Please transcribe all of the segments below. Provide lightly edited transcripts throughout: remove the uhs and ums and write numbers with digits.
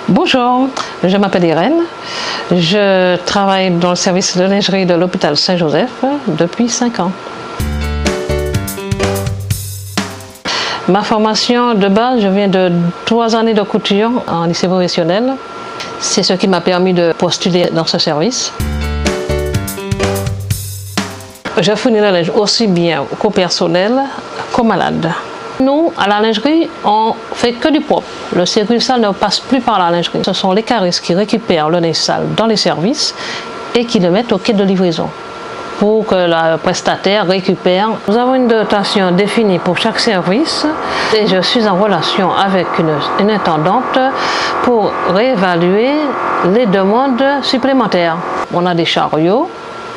Bonjour, je m'appelle Irène. Je travaille dans le service de lingerie de l'hôpital Saint-Joseph depuis 5 ans. Ma formation de base, je viens de 3 années de couture en lycée professionnel. C'est ce qui m'a permis de postuler dans ce service. Je fournis le linge aussi bien qu'au personnel qu'aux malades. Nous, à la lingerie, on fait que du propre. Le circuit sale ne passe plus par la lingerie. Ce sont les caristes qui récupèrent le linge sale dans les services et qui le mettent au quai de livraison pour que le prestataire récupère. Nous avons une dotation définie pour chaque service et je suis en relation avec une intendante pour réévaluer les demandes supplémentaires. On a des chariots,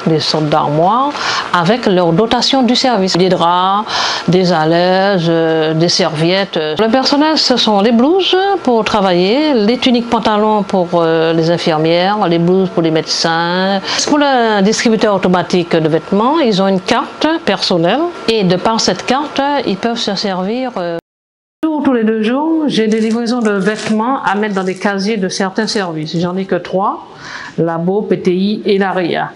des sortes d'armoires avec leur dotation du service. Des draps, des alaises, des serviettes. Le personnel, ce sont les blouses pour travailler, les tuniques pantalons pour les infirmières, les blouses pour les médecins. Pour le distributeur automatique de vêtements, ils ont une carte personnelle et de par cette carte, ils peuvent se servir. Tous les 2 jours, j'ai des livraisons de vêtements à mettre dans des casiers de certains services. J'en ai que 3, Labo, PTI et l'ARIA.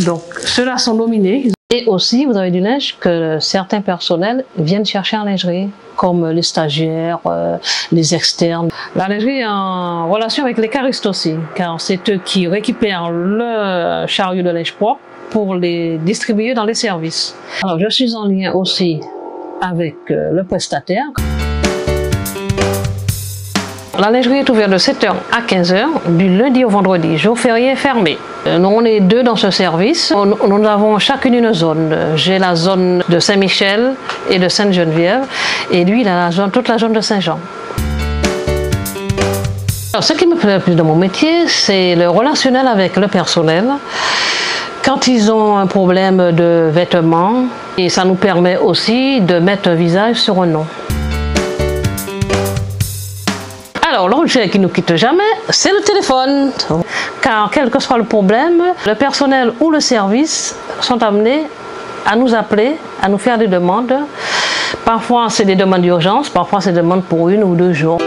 Donc, ceux-là sont nominés. Et aussi, vous avez du linge que certains personnels viennent chercher en lingerie, comme les stagiaires, les externes. La lingerie est en relation avec les caristes aussi, car c'est eux qui récupèrent le chariot de linge propre pour les distribuer dans les services. Alors, je suis en lien aussi avec le prestataire. La lingerie est ouverte de 7h à 15h, du lundi au vendredi, jour férié fermé. Nous, on est 2 dans ce service. Nous avons chacune une zone. J'ai la zone de Saint-Michel et de Sainte-Geneviève, et lui, il a toute la zone de Saint-Jean. Alors, ce qui me plaît le plus dans mon métier, c'est le relationnel avec le personnel. Quand ils ont un problème de vêtements, et ça nous permet aussi de mettre un visage sur un nom. Alors, l'objet qui ne nous quitte jamais, c'est le téléphone. Car quel que soit le problème, le personnel ou le service sont amenés à nous appeler, à nous faire des demandes. Parfois, c'est des demandes d'urgence, parfois, c'est des demandes pour 1 ou 2 jours.